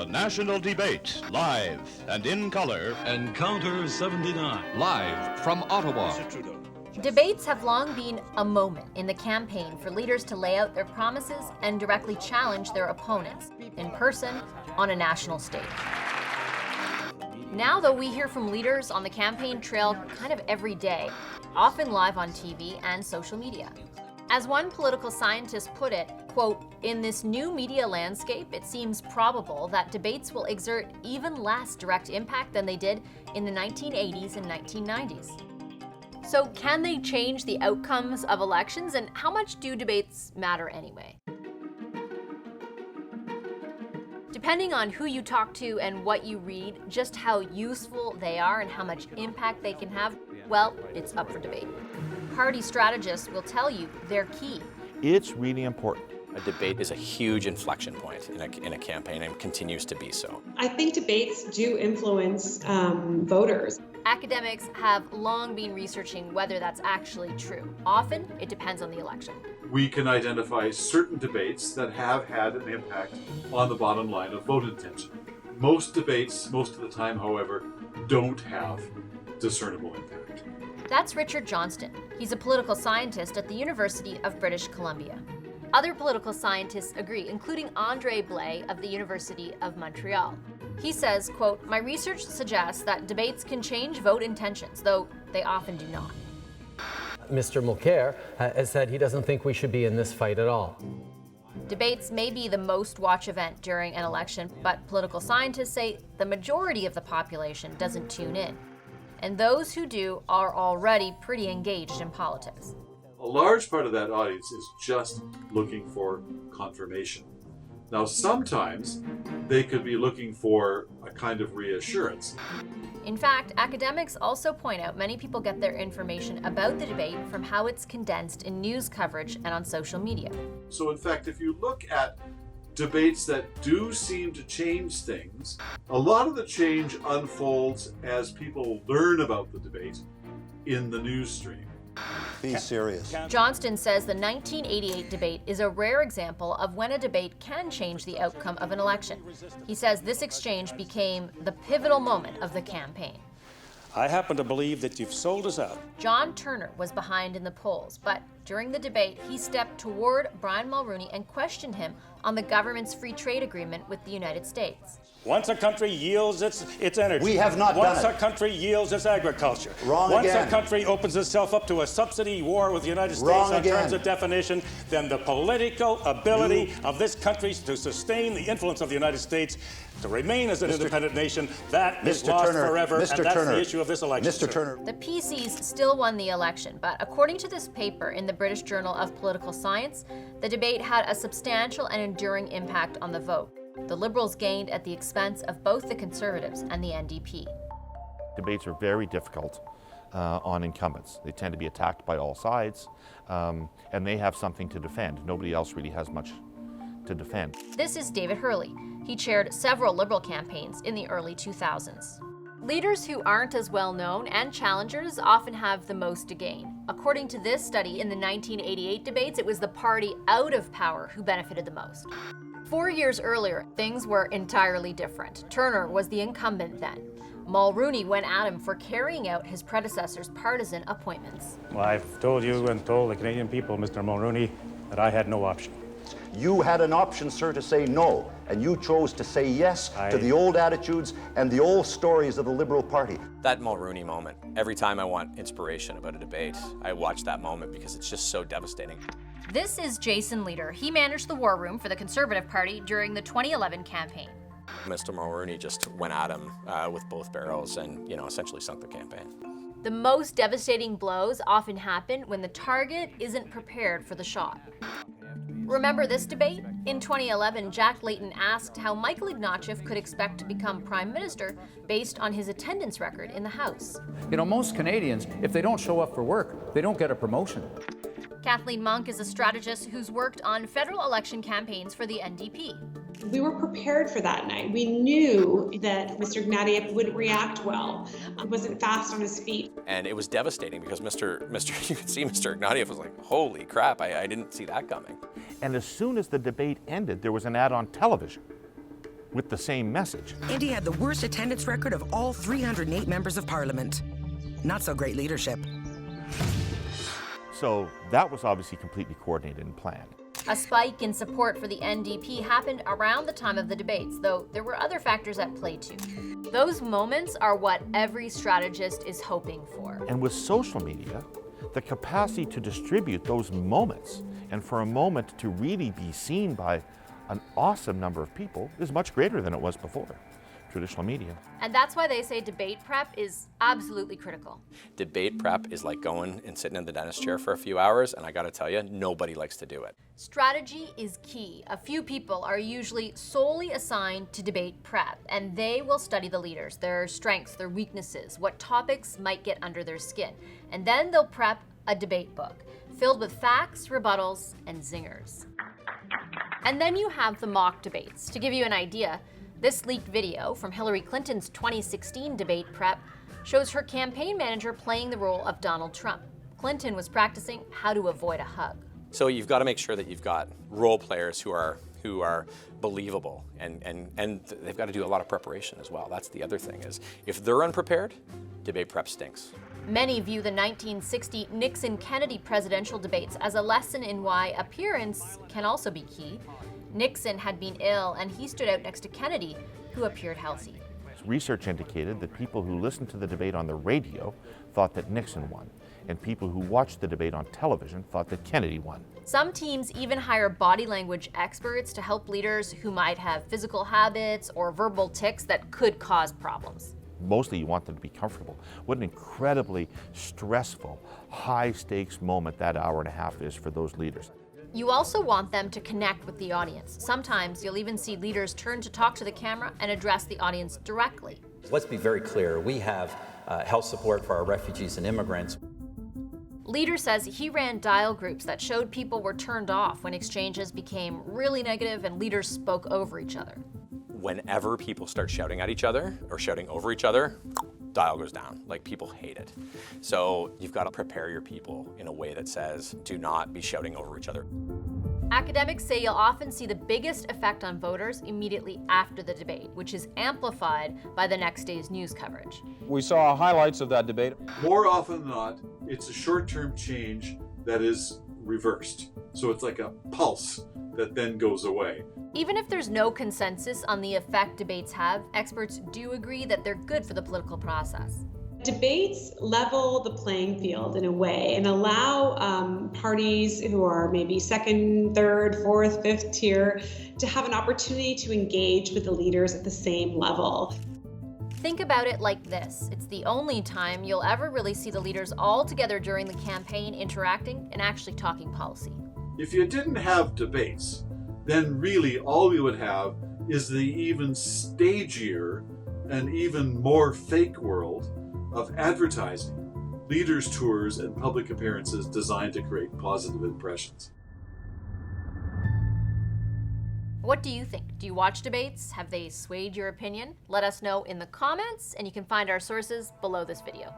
The national debate, live and in color. Encounter 79. Live from Ottawa. Debates have long been a moment in the campaign for leaders to lay out their promises and directly challenge their opponents, in person, on a national stage. Now, though, we hear from leaders on the campaign trail kind of every day, often live on TV and social media. As one political scientist put it, quote, "In this new media landscape, it seems probable that debates will exert even less direct impact than they did in the 1980s and 1990s. So can they change the outcomes of elections, and how much do debates matter anyway? Depending on who you talk to and what you read, just how useful they are and how much impact they can have, well, it's up for debate. Party strategists will tell you they're key. It's really important. A debate is a huge inflection point in a campaign and continues to be so. I think debates do influence voters. Academics have long been researching whether that's actually true. Often, it depends on the election. We can identify certain debates that have had an impact on the bottom line of vote intention. Most debates, most of the time, however, don't have discernible impact. That's Richard Johnston. He's a political scientist at the University of British Columbia. Other political scientists agree, including Andre Blais of the University of Montreal. He says, quote, "My research suggests that debates can change vote intentions, though they often do not." Mr. Mulcair has said he doesn't think we should be in this fight at all. Debates may be the most watched event during an election, but political scientists say the majority of the population doesn't tune in. And those who do are already pretty engaged in politics. A large part of that audience is just looking for confirmation. Now, sometimes they could be looking for a kind of reassurance. In fact, academics also point out many people get their information about the debate from how it's condensed in news coverage and on social media. So, in fact, if you look at debates that do seem to change things, a lot of the change unfolds as people learn about the debate in the news stream. Be serious. Johnston says the 1988 debate is a rare example of when a debate can change the outcome of an election. He says this exchange became the pivotal moment of the campaign. I happen to believe that you've sold us out. John Turner was behind in the polls, but during the debate, he stepped toward Brian Mulroney and questioned him on the government's free trade agreement with the United States. Once a country yields its energy. We have not done Once it. a country yields its agriculture. Wrong Once again. a country opens itself up to a subsidy war with the United States Wrong on again. terms of definition, then the political ability of this country to sustain the influence of the United States to remain as an independent nation, that is lost forever, and that's the issue of this election. Mr. Turner. The PCs still won the election, but according to this paper in the British Journal of Political Science, the debate had a substantial and enduring impact on the vote. The Liberals gained at the expense of both the Conservatives and the NDP. Debates are very difficult on incumbents. They tend to be attacked by all sides, and they have something to defend. Nobody else really has much to defend. This is David Hurley. He chaired several Liberal campaigns in the early 2000s. Leaders who aren't as well known and challengers often have the most to gain. According to this study, in the 1988 debates, it was the party out of power who benefited the most. 4 years earlier, things were entirely different. Turner was the incumbent then. Mulroney went at him for carrying out his predecessor's partisan appointments. Well, I've told you and told the Canadian people, Mr. Mulroney, that I had no option. You had an option, sir, to say no, and you chose to say yes to the old attitudes and the old stories of the Liberal Party. That Mulroney moment, every time I want inspiration about a debate, I watch that moment because it's just so devastating. This is Jason Leader. He managed the war room for the Conservative Party during the 2011 campaign. Mr. Mulroney just went at him with both barrels and, essentially sunk the campaign. The most devastating blows often happen when the target isn't prepared for the shot. Remember this debate? In 2011, Jack Layton asked how Michael Ignatieff could expect to become Prime Minister based on his attendance record in the House. Most Canadians, if they don't show up for work, they don't get a promotion. Kathleen Monk is a strategist who's worked on federal election campaigns for the NDP. We were prepared for that night. We knew that Mr. Ignatieff would react well. He wasn't fast on his feet. And it was devastating because you could see Mr. Ignatieff was like, holy crap, I didn't see that coming. And as soon as the debate ended, there was an ad on television with the same message. And he had the worst attendance record of all 308 members of Parliament. Not so great leadership. So that was obviously completely coordinated and planned. A spike in support for the NDP happened around the time of the debates, though there were other factors at play too. Those moments are what every strategist is hoping for. And with social media, the capacity to distribute those moments and for a moment to really be seen by an awesome number of people is much greater than it was before. Traditional media. And that's why they say debate prep is absolutely critical. Debate prep is like going and sitting in the dentist chair for a few hours, and I gotta tell you, nobody likes to do it. Strategy is key. A few people are usually solely assigned to debate prep, and they will study the leaders, their strengths, their weaknesses, what topics might get under their skin. And then they'll prep a debate book filled with facts, rebuttals, and zingers. And then you have the mock debates. To give you an idea, this leaked video from Hillary Clinton's 2016 debate prep shows her campaign manager playing the role of Donald Trump. Clinton was practicing how to avoid a hug. So you've got to make sure that you've got role players who are believable, and they've got to do a lot of preparation as well. That's the other thing, is if they're unprepared, debate prep stinks. Many view the 1960 Nixon-Kennedy presidential debates as a lesson in why appearance can also be key. Nixon had been ill, and he stood out next to Kennedy, who appeared healthy. Research indicated that people who listened to the debate on the radio thought that Nixon won, and people who watched the debate on television thought that Kennedy won. Some teams even hire body language experts to help leaders who might have physical habits or verbal tics that could cause problems. Mostly you want them to be comfortable. What an incredibly stressful, high-stakes moment that hour and a half is for those leaders. You also want them to connect with the audience. Sometimes you'll even see leaders turn to talk to the camera and address the audience directly. Let's be very clear, we have health support for our refugees and immigrants. Leader says he ran dial groups that showed people were turned off when exchanges became really negative and leaders spoke over each other. Whenever people start shouting at each other or shouting over each other, dial goes down. Like, people hate it. So you've got to prepare your people in a way that says, do not be shouting over each other. Academics say you'll often see the biggest effect on voters immediately after the debate, which is amplified by the next day's news coverage. We saw highlights of that debate. More often than not, it's a short-term change that is reversed. So it's like a pulse that then goes away. Even if there's no consensus on the effect debates have, experts do agree that they're good for the political process. Debates level the playing field in a way and allow parties who are maybe second, third, fourth, fifth tier to have an opportunity to engage with the leaders at the same level. Think about it like this. It's the only time you'll ever really see the leaders all together during the campaign interacting and actually talking policy. If you didn't have debates, then really all we would have is the even stagier and even more fake world of advertising, leaders' tours, and public appearances designed to create positive impressions. What do you think? Do you watch debates? Have they swayed your opinion? Let us know in the comments, and you can find our sources below this video.